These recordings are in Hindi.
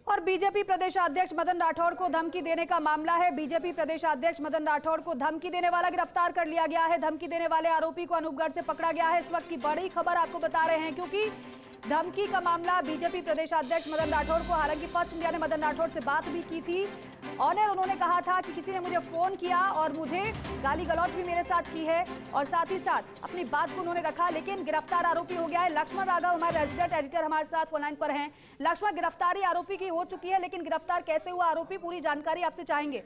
और बीजेपी प्रदेशाध्यक्ष मदन राठौड़ को धमकी देने का मामला है। बीजेपी प्रदेशाध्यक्ष मदन राठौड़ को धमकी देने वाला गिरफ्तार कर लिया गया है। धमकी देने वाले आरोपी को अनूपगढ़ से पकड़ा गया है। इस वक्त की बड़ी खबर आपको बता रहे हैं, क्योंकि धमकी का मामला बीजेपी प्रदेशाध्यक्ष मदन राठौड़ को, हालांकि फर्स्ट इंडिया ने मदन राठौड़ से बात भी की थी और उन्होंने कहा था कि किसी ने मुझे फोन किया और मुझे गाली गलौज भी मेरे साथ की है और साथ ही साथ अपनी बात को उन्होंने रखा। लेकिन गिरफ्तार आरोपी हो गया है। लक्ष्मण राघव हमारे रेजिडेंट एडिटर हमारे साथ फोन लाइन पर हैं। लक्ष्मण, गिरफ्तारी आरोपी की हो चुकी है, लेकिन गिरफ्तार कैसे हुआ आरोपी, पूरी जानकारी आपसे चाहेंगे।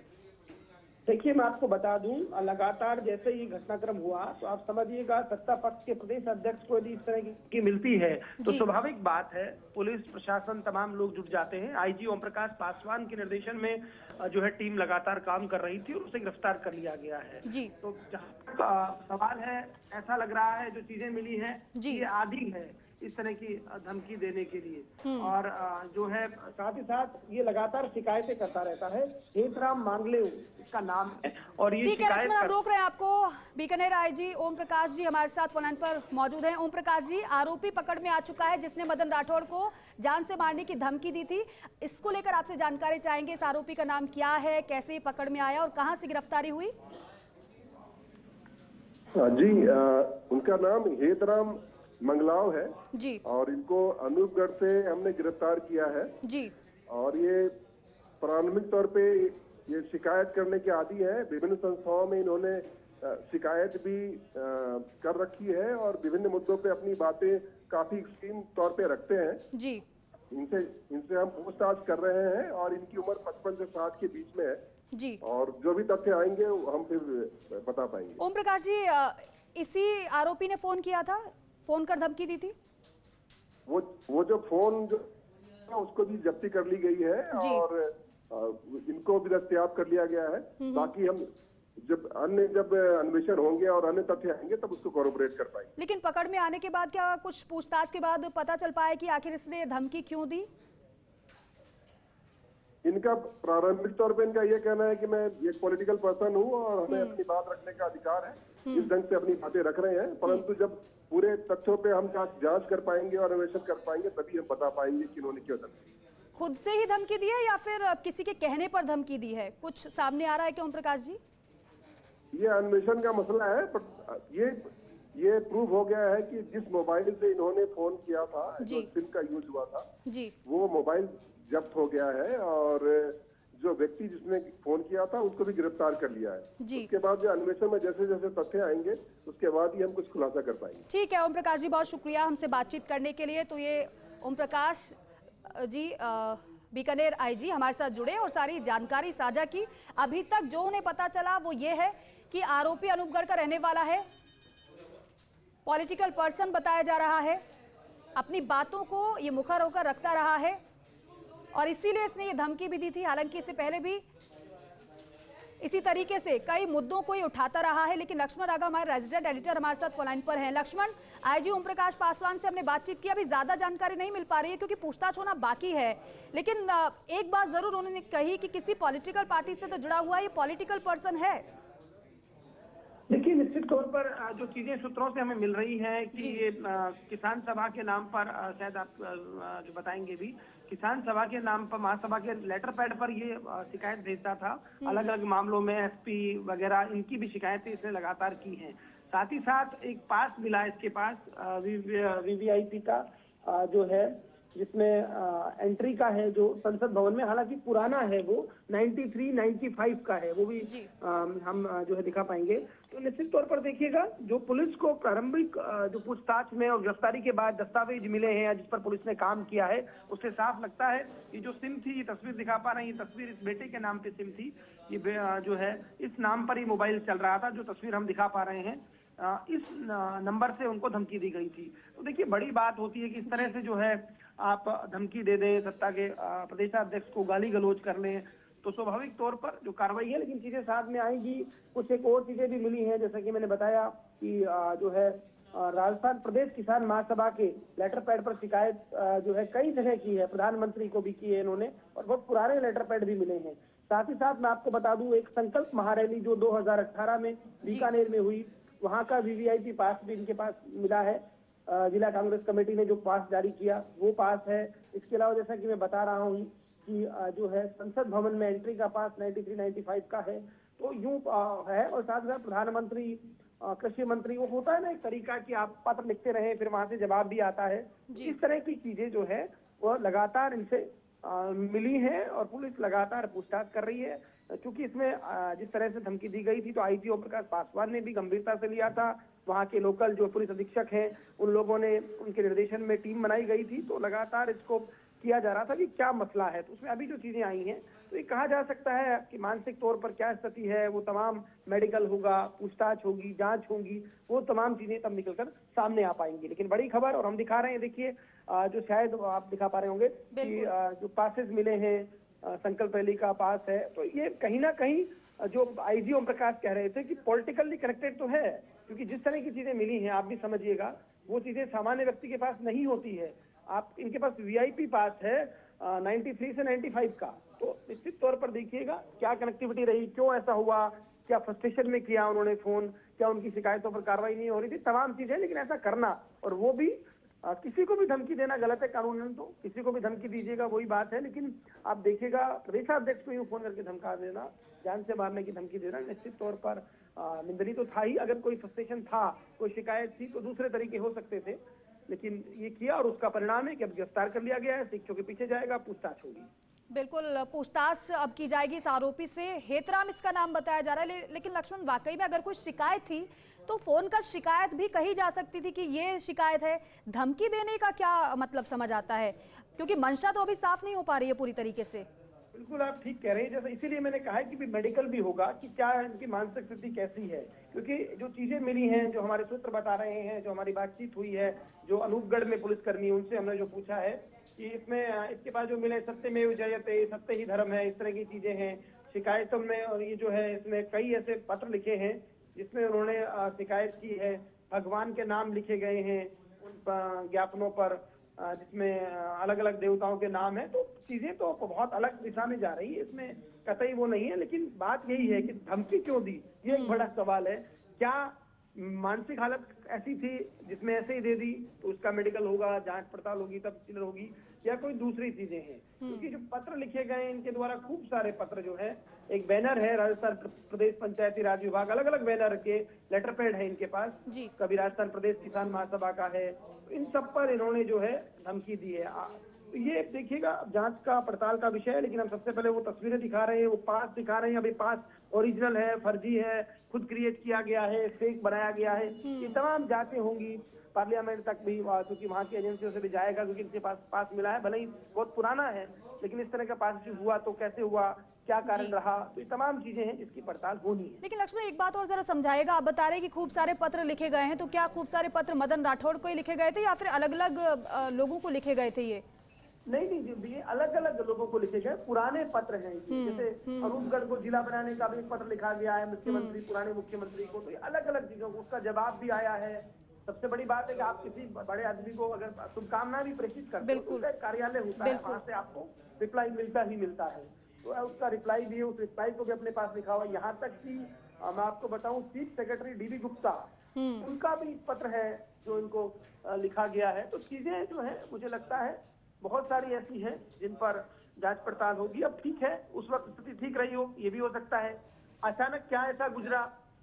देखिए, मैं आपको बता दूं, लगातार जैसे ही घटनाक्रम हुआ तो आप समझिएगा, सत्ता पक्ष के प्रदेश अध्यक्ष को यदि इस तरह की मिलती है तो स्वाभाविक बात है पुलिस प्रशासन तमाम लोग जुट जाते हैं। आईजी ओम प्रकाश पासवान के निर्देशन में जो है टीम लगातार काम कर रही थी और उसे गिरफ्तार कर लिया गया है जी। तो जहाँ तक सवाल है, ऐसा लग रहा है जो चीजें मिली है ये आदि है इस तरह की धमकी देने के लिए, और जो है साथ ही साथ ये लगातार शिकायतें करता रहता है। हेतराम मांगले इसका नाम है और ये शिकायत हम रोक रहे हैं आपको। बीकानेर आईजी ओम प्रकाश जी हमारे साथ फोन लाइन पर मौजूद हैं। ओम प्रकाश जी, आरोपी पकड़ में आ चुका है जिसने मदन राठौड़ को जान से मारने की धमकी दी थी। इसको लेकर आपसे जानकारी चाहेंगे। इस आरोपी का नाम क्या है, कैसे पकड़ में आया और कहाँ से गिरफ्तारी हुई? जी, उनका नाम हेतराम मंगलाव है जी, और इनको अनूपगढ़ से हमने गिरफ्तार किया है जी। और ये प्रारंभिक तौर पे ये शिकायत करने के आदी है। विभिन्न संस्थाओं में इन्होंने शिकायत भी कर रखी है और विभिन्न मुद्दों पे अपनी बातें काफी एक्सट्रीम तौर पे रखते हैं जी। इनसे हम पूछताछ कर रहे हैं और इनकी उम्र 55 से 60 के बीच में है जी। और जो भी तथ्य आएंगे हम फिर बता पाएंगे। ओम प्रकाश जी, इसी आरोपी ने फोन किया था, फोन कर धमकी दी थी? वो जो फोन जो उसको भी जब्ती कर ली गई है और इनको भी दस्तयाब कर लिया गया है। बाकी हम जब अन्वेषण होंगे और अन्य तथ्य आएंगे तब उसको कॉर्पोरेट कर पाएंगे। लेकिन पकड़ में आने के बाद क्या कुछ पूछताछ के बाद पता चल पाया कि आखिर इसने धमकी क्यों दी? इनका प्रारंभिक तौर पे इनका ये कहना है कि मैं एक पॉलिटिकल पर्सन हूँ और हमें अपनी बात रखने का अधिकार है, इस ढंग से अपनी बातें रख रहे हैं। परंतु जब पूरे तथ्यों पे हम जांच कर पाएंगे और अन्वेषण कर पाएंगे तभी हम बता पाएंगे कि उन्होंने क्यों धमकी। खुद से ही धमकी दी है या फिर किसी के कहने पर धमकी दी है, कुछ सामने आ रहा है क्या ओम प्रकाश जी? ये अन्वेषण का मसला है, पर ये प्रूव हो गया है कि जिस मोबाइल से इन्होंने फोन किया था, जो सिम का यूज हुआ था जी, वो मोबाइल जब्त हो गया है और जो व्यक्ति जिसने फोन किया था उसको भी गिरफ्तार कर लिया है जी। उसके बाद जो अन्वेषण में जैसे जैसे तथ्य आएंगे उसके बाद ही हम कुछ खुलासा कर पाएंगे। ठीक है ओम प्रकाश जी, बहुत शुक्रिया हमसे बातचीत करने के लिए। तो ये ओम प्रकाश जी बीकानेर आईजी हमारे साथ जुड़े और सारी जानकारी साझा की। अभी तक जो उन्हें पता चला वो ये है कि आरोपी अनूपगढ़ का रहने वाला है, पॉलिटिकल पर्सन बताया जा रहा है, अपनी बातों को ये मुखर होकर रखता रहा है और इसीलिए इसने ये धमकी भी दी थी। हालांकि इससे पहले भी इसी तरीके से कई मुद्दों को ही उठाता रहा है। लेकिन लक्ष्मण राघव हमारे रेजिडेंट एडिटर हमारे साथ फोन लाइन पर हैं। लक्ष्मण, आईजी ओम प्रकाश पासवान से हमने बातचीत की, अभी ज्यादा जानकारी नहीं मिल पा रही है क्योंकि पूछताछ होना बाकी है। लेकिन एक बात जरूर उन्होंने कही कि किसी पॉलिटिकल पार्टी से तो जुड़ा हुआ ये पॉलिटिकल पर्सन है। देखिए, निश्चित तौर पर जो चीजें सूत्रों से हमें मिल रही है कि ये किसान सभा के नाम पर, शायद आप जो बताएंगे भी, किसान सभा के नाम पर, महासभा के लेटर पैड पर ये शिकायत भेजता था। अलग अलग मामलों में एसपी वगैरह इनकी भी शिकायतें इसने लगातार की हैं। साथ ही साथ एक पास मिला इसके पास वीवीआईपी का जो है, जिसमें एंट्री का है जो संसद भवन में, हालांकि पुराना है वो 93-95 का है, वो भी हम जो है दिखा पाएंगे। तो निश्चित तौर पर देखिएगा, जो पुलिस को प्रारंभिक जो पूछताछ में और गिरफ्तारी के बाद दस्तावेज मिले हैं जिस पर पुलिस ने काम किया है, उससे साफ लगता है ये जो सिम थी, ये तस्वीर दिखा पा रहे हैं, ये तस्वीर इस बेटे के नाम पे सिम थी, ये जो है इस नाम पर ही मोबाइल चल रहा था। जो तस्वीर हम दिखा पा रहे हैं, इस नंबर से उनको धमकी दी गई थी। तो देखिए, बड़ी बात होती है कि इस तरह से जो है आप धमकी दे दें, सत्ता के प्रदेशाध्यक्ष को गाली गलौज कर लें, तो स्वाभाविक तौर पर जो कार्रवाई है, लेकिन चीजें साथ में आएंगी। कुछ एक और चीजें भी मिली हैं, जैसा कि मैंने बताया कि जो है राजस्थान प्रदेश किसान महासभा के लेटर पैड पर शिकायत जो है कई जगह की है, प्रधानमंत्री को भी की है इन्होंने, और बहुत पुराने लेटर पैड भी मिले हैं। साथ ही साथ मैं आपको बता दूं, एक संकल्प महारैली जो 2018 में बीकानेर में हुई, वहां का वीवीआईपी पास भी इनके पास मिला है। जिला कांग्रेस कमेटी ने जो पास जारी किया वो पास है। इसके अलावा जैसा कि मैं बता रहा हूँ कि जो है संसद भवन में एंट्री का पास 93-95 का है, तो यूं है। और साथ साथ प्रधानमंत्री, कृषि मंत्री, वो होता है ना एक तरीका कि आप पत्र लिखते रहे फिर वहां से जवाब भी आता है। इस तरह की चीजें जो है वो लगातार इनसे मिली है और पुलिस लगातार पूछताछ कर रही है। क्योंकि इसमें जिस तरह से धमकी दी गई थी तो आईजी ओम प्रकाश पासवान ने भी गंभीरता से लिया था। वहाँ के लोकल जो पुलिस अधीक्षक हैं उन लोगों ने, उनके निर्देशन में टीम बनाई गई थी, तो लगातार इसको किया जा रहा था कि क्या मसला है। तो उसमें अभी जो चीजें आई हैं तो ये कहा जा सकता है कि मानसिक तौर पर क्या स्थिति है, वो तमाम मेडिकल होगा, पूछताछ होगी, जांच होगी, वो तमाम चीजें तब निकलकर सामने आ पाएंगी। लेकिन बड़ी खबर, और हम दिखा रहे हैं, देखिए जो शायद आप दिखा पा रहे होंगे कि जो पासेस मिले हैं, संकल्प रैली का पास है, तो ये कहीं ना कहीं जो आईजी ओम प्रकाश कह रहे थे कि पॉलिटिकली कनेक्टेड तो है, क्योंकि जिस तरह की चीजें मिली हैं आप भी समझिएगा वो चीजें सामान्य व्यक्ति के पास नहीं होती है। आप इनके पास वीआईपी पास है 93 से 95 का, तो निश्चित तौर पर देखिएगा क्या कनेक्टिविटी रही, क्यों ऐसा हुआ, क्या फ्रस्ट्रेशन में किया उन्होंने फोन, क्या उनकी शिकायतों पर कार्रवाई नहीं हो रही थी, तमाम चीजें। लेकिन ऐसा करना और वो भी किसी को भी धमकी देना गलत है कानूनन, तो किसी को भी धमकी दीजिएगा वही बात है। लेकिन आप देखिएगा प्रदेशाध्यक्ष को यूं फोन करके धमका देना, जान से मारने की धमकी देना निश्चित तौर पर निंदनीय तो था ही। अगर कोई फ्रस्ट्रेशन था, कोई शिकायत थी, तो दूसरे तरीके हो सकते थे, लेकिन ये किया और उसका परिणाम है कि अब गिरफ्तार कर लिया गया है, शिक्षकों के पीछे जाएगा, पूछताछ होगी। बिल्कुल, पूछताछ अब की जाएगी इस आरोपी से। हेतराम इसका नाम बताया जा रहा है, लेकिन लक्ष्मण वाकई में अगर कोई शिकायत थी तो फोन कर शिकायत भी कही जा सकती थी कि ये शिकायत है। धमकी देने का क्या मतलब समझ आता है, क्योंकि मंशा तो अभी साफ नहीं हो पा रही है पूरी तरीके से। बिल्कुल आप ठीक कह रहे हैं, जैसे इसीलिए मैंने कहा है कि मेडिकल भी होगा कि क्या इनकी मानसिक स्थिति कैसी है, क्योंकि जो चीजें मिली हैं, जो हमारे सूत्र बता रहे हैं, जो हमारी बातचीत हुई है, जो अनूपगढ़ में पुलिसकर्मी, उनसे हमने जो पूछा है कि इसमें इसके बाद जो मिले सत्यमेव जयते, सत्य ही धर्म है, इस तरह की चीजें हैं शिकायतों में। और ये जो है इसमें कई ऐसे पत्र लिखे हैं जिसमें उन्होंने शिकायत की है, भगवान के नाम लिखे गए हैं उन ज्ञापनों पर, जिसमें अलग अलग देवताओं के नाम है। तो चीजें तो बहुत अलग दिशा में जा रही है, इसमें कतई वो नहीं है। लेकिन बात यही है कि धमकी क्यों दी, ये एक बड़ा सवाल है। क्या मानसिक हालत ऐसी थी जिसमें ऐसे ही दे दी, तो उसका मेडिकल होगा, जांच पड़ताल होगी, तब क्लियर होगी, या कोई दूसरी चीजें हैं। क्योंकि जो पत्र लिखे गए इनके द्वारा, खूब सारे पत्र जो है, एक बैनर है राजस्थान प्रदेश पंचायती राज विभाग, अलग अलग बैनर के लेटर पैड है इनके पास, कभी राजस्थान प्रदेश किसान महासभा का है, इन सब पर इन्होंने जो है धमकी दी है। तो ये देखिएगा जांच का पड़ताल का विषय है। लेकिन हम सबसे पहले वो तस्वीरें दिखा रहे हैं, वो पास दिखा रहे हैं। अभी पास ओरिजिनल है, फर्जी है, खुद क्रिएट किया गया है, फेक बनाया गया है, ये तमाम जांचें होंगी पार्लियामेंट तक भी, क्योंकि वहाँ की एजेंसियों से भी जाएगा, क्योंकि इनके पास पास मिला है, भले ही बहुत पुराना है, लेकिन इस तरह का पास हुआ तो कैसे हुआ, क्या कारण रहा, तो ये तमाम चीजें हैं जिसकी पड़ताल होनी है। लेकिन लक्ष्मण एक बात और जरा समझाएगा, आप बता रहे हैं कि खूब सारे पत्र लिखे गए हैं, तो क्या खूब सारे पत्र मदन राठौड़ को ही लिखे गए थे या फिर अलग अलग लोगों को लिखे गए थे? ये नहीं, ये अलग अलग लोगों को लिखे गए पुराने पत्र हैं। जैसे अनूपगढ़ को जिला बनाने का भी एक पत्र लिखा गया है मुख्यमंत्री, पुराने मुख्यमंत्री को, तो ये अलग अलग चीजों को, उसका जवाब भी आया है। सबसे बड़ी बात है कि आप किसी बड़े आदमी को अगर शुभकामनाएं भी प्रेषित करते हो, तो कार्यालय होता है, वहां से आपको रिप्लाई मिलता ही मिलता है, तो उसका रिप्लाई भी है, उस रिप्लाई को भी अपने पास लिखा हुआ। यहाँ तक कि मैं आपको बताऊं, चीफ सेक्रेटरी डीबी गुप्ता, उनका भी पत्र है जो इनको लिखा गया है। तो चीजें जो है मुझे लगता है बहुत सारी ऐसी हैं जिन पर जांच पड़ताल होगी। अब ठीक है, उस वक्त स्थिति ठीक रही हो, ये भी हो सकता है। अचानक क्या ऐसा गुजरा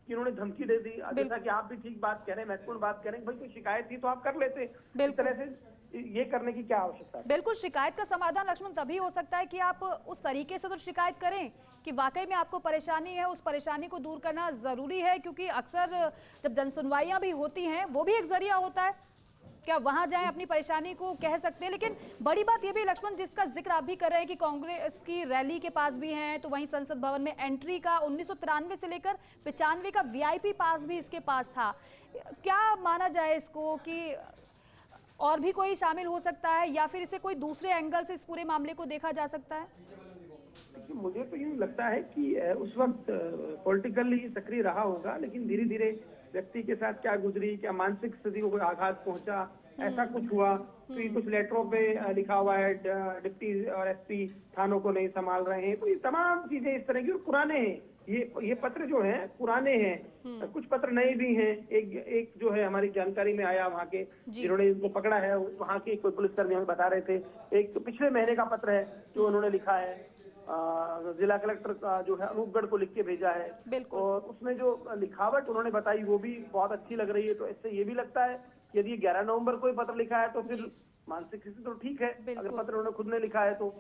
कि उन्होंने धमकी दे दी, जैसा कि आप भी ठीक बात कह रहे हैं, महत्वपूर्ण बात कह रहे हैं, भाई कोई शिकायत थी तो आप कर लेते, इस तरह से ये करने की क्या आवश्यकता है? बिल्कुल, शिकायत का समाधान लक्ष्मण तभी हो सकता है कि आप उस तरीके से तो शिकायत करें कि वाकई में आपको परेशानी है, उस परेशानी को दूर करना जरूरी है, क्योंकि अक्सर जब जनसुनवाइयां भी होती हैं वो भी एक जरिया होता है, क्या वहां जाएं अपनी परेशानी को कह सकते हैं। लेकिन बड़ी बात यह भी लक्ष्मण, जिसका जिक्र आप भी कर रहे हैं कि कांग्रेस की रैली के पास भी हैं, तो वहीं संसद भवन में एंट्री का 1993 से लेकर 95 का वीआईपी पास भी इसके पास था। क्या माना जाए इसको कि और भी कोई शामिल हो सकता है, या फिर इसे कोई दूसरे एंगल से इस पूरे मामले को देखा जा सकता है? मुझे तो यूँ लगता है कि उस वक्त पॉलिटिकली सक्रिय रहा होगा, लेकिन धीरे धीरे व्यक्ति के साथ क्या गुजरी, क्या मानसिक स्थिति को कोई आघात पहुंचा, ऐसा कुछ हुआ। फिर कुछ लेटरों पे लिखा हुआ है डिप्टी और एसपी थानों को नहीं संभाल रहे हैं। तो ये तमाम चीजें इस तरह की पुराने हैं। ये पत्र जो है पुराने हैं, कुछ पत्र नए भी हैं। एक जो है हमारी जानकारी में आया वहाँ के जिन्होंने इनको पकड़ा है, वहाँ के कोई पुलिसकर्मी हमें बता रहे थे, एक तो पिछले महीने का पत्र है जो उन्होंने लिखा है, जिला कलेक्टर का जो है अनूपगढ़ को लिख के भेजा है। और उसमें जो लिखावट उन्होंने बताई वो भी बहुत अच्छी लग रही है। तो इससे ये भी लगता है कि यदि 11 नवंबर को पत्र लिखा है तो फिर मानसिक स्थिति तो ठीक है, अगर पत्र उन्होंने खुद ने लिखा है तो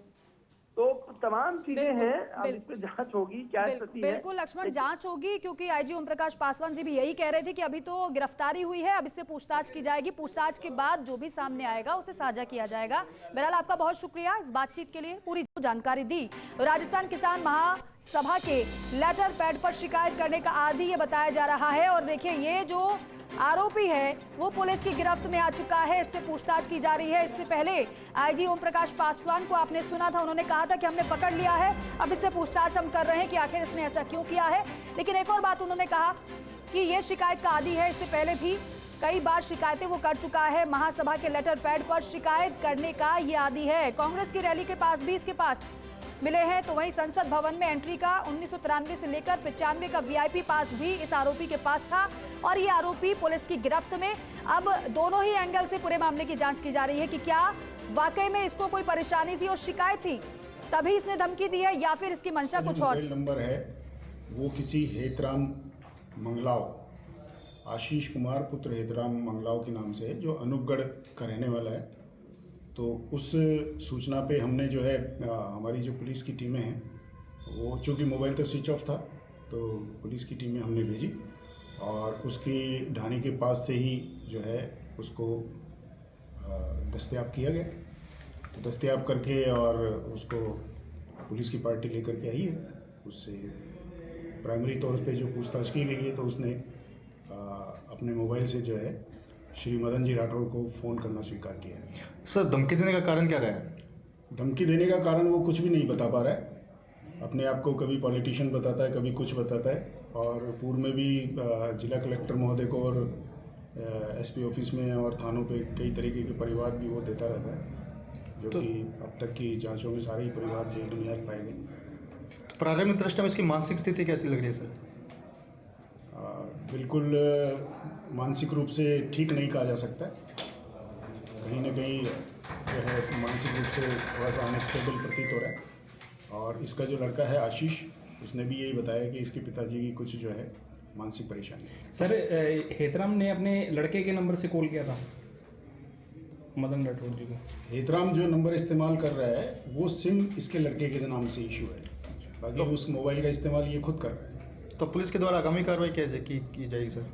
तमाम चीजें हैं। अब इस पे जांच होगी, क्या स्थिति है। बिल्कुल लक्ष्मण, जांच होगी, क्योंकि आईजी ओम प्रकाश पासवान जी भी यही कह रहे थे कि अभी तो गिरफ्तारी हुई है, अब इससे पूछताछ की जाएगी, पूछताछ के बाद जो भी सामने आएगा उसे साझा किया जाएगा। बहरहाल आपका बहुत शुक्रिया इस बातचीत के लिए, पूरी जानकारी दी। राजस्थान किसान महासभा के लेटर पैड पर शिकायत करने का आदी ये बताया जा रहा है। और देखिए, ये जो आरोपी है वो पुलिस की गिरफ्त में आ चुका है, इससे पूछताछ की जा रही है। इससे पहले आईजी ओम प्रकाश पासवान को आपने सुना था, उन्होंने कहा था कि हमने पकड़ लिया है, अब इससे पूछताछ हम कर रहे हैं कि आखिर इसने ऐसा क्यों किया है। लेकिन एक और बात उन्होंने कहा कि ये शिकायत का आदी है, इससे पहले भी कई बार शिकायतें वो कर चुका है। महासभा के लेटर पैड पर शिकायत करने का ये आदी है। कांग्रेस की रैली के पास भी इसके पास मिले हैं, तो वहीं संसद भवन में एंट्री का 1993 से लेकर 95 का वीआईपी पास भी इस आरोपी के पास था। और ये आरोपी पुलिस की गिरफ्त में। अब दोनों ही एंगल से पूरे मामले की जांच की जा रही है कि क्या वाकई में इसको कोई परेशानी थी और शिकायत थी तभी इसने धमकी दी है, या फिर इसकी मंशा कुछ और। मोबाइल नंबर है वो किसी हेतराम मंगलाव, आशीष कुमार पुत्र हेतराम मंगलाव के नाम से है, जो अनूपगढ़ का रहने वाला है। तो उस सूचना पे हमने जो है हमारी जो पुलिस की टीमें हैं वो, चूँकि मोबाइल तो स्विच ऑफ था, तो पुलिस की टीमें हमने भेजी और उसकी ढाणी के पास से ही जो है उसको दस्तयाब किया गया। तो दस्तयाब करके और उसको पुलिस की पार्टी लेकर के आई है। उससे प्राइमरी तौर पे जो पूछताछ की गई है तो उसने अपने मोबाइल से जो है श्री मदन जी राठौड़ को फ़ोन करना स्वीकार किया है। सर, धमकी देने का कारण क्या रहा है? धमकी देने का कारण वो कुछ भी नहीं बता पा रहा है। अपने आप को कभी पॉलिटिशियन बताता है, कभी कुछ बताता है। और पूर्व में भी जिला कलेक्टर महोदय को और एसपी ऑफिस में और थानों पे कई तरीके के परिवार भी वो देता रहता है, जो कि अब तक की जांचों में सारे ही परिवार से बुनियाद पाए गए। तो प्रारंभिक दृष्टि में इसकी मानसिक स्थिति कैसी लग रही है सर? बिल्कुल मानसिक रूप से ठीक नहीं कहा जा सकता। कहीं ना कहीं जो है मानसिक रूप से थोड़ा सा अनस्टेबल प्रतीत हो रहा है। और इसका जो लड़का है आशीष, उसने भी यही बताया कि इसके पिताजी की कुछ जो है मानसिक परेशानी है। सर, हेतराम ने अपने लड़के के नंबर से कॉल किया था मदन राठौड़ जी को। हेतराम जो नंबर इस्तेमाल कर रहा है वो सिम इसके लड़के के नाम से इशू है, बाकी तो उस मोबाइल का इस्तेमाल ये खुद कर रहा है। तो पुलिस के द्वारा आगामी कार्रवाई कैसे की जाएगी सर?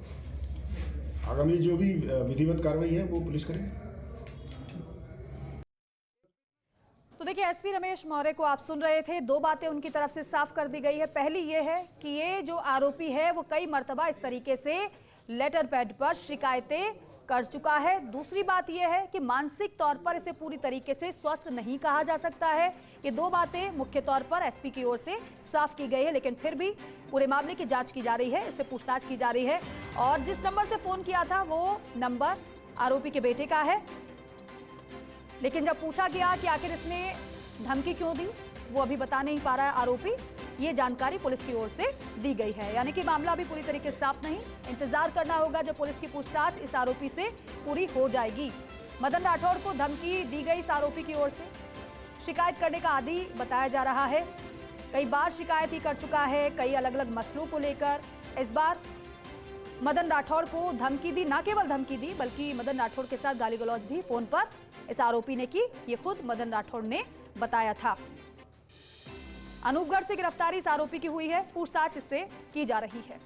आगामी जो भी विधिवत कार्रवाई है वो पुलिस करेगी। तो देखिए, एसपी रमेश मौर्य को आप सुन रहे थे, दो बातें उनकी तरफ से साफ कर दी गई है। पहली ये है कि ये जो आरोपी है वो कई मर्तबा इस तरीके से लेटर पैड पर शिकायतें कर चुका है। दूसरी बात यह है कि मानसिक तौर पर इसे पूरी तरीके से स्वस्थ नहीं कहा जा सकता है। ये दो बातें मुख्य तौर पर एसपी की ओर से साफ की गई है, लेकिन फिर भी पूरे मामले की जांच की जा रही है, इससे पूछताछ की जा रही है। और जिस नंबर से फोन किया था वो नंबर आरोपी के बेटे का है, लेकिन जब पूछा गया कि आखिर इसने धमकी क्यों दी, वो अभी बता नहीं पा रहा है आरोपी। ये जानकारी पुलिस की ओर से दी गई है, यानी कि मामला अभी पूरी तरीके से साफ नहीं। इंतजार करना होगा जब पुलिस की पूछताछ इस आरोपी से पूरी हो जाएगी। मदन राठौड़ को धमकी दी गई इस आरोपी की ओर से, शिकायत करने का आदी बताया जा रहा है। कई बार शिकायत ही कर चुका है, कई अलग अलग मसलों को लेकर। इस बार मदन राठौड़ को धमकी दी, ना केवल धमकी दी बल्कि मदन राठौड़ के साथ गाली गलौज भी फोन पर इस आरोपी ने की। ये खुद मदन राठौड़ ने बताया था। अनूपगढ़ से गिरफ्तारी इस आरोपी की हुई है, पूछताछ इससे की जा रही है।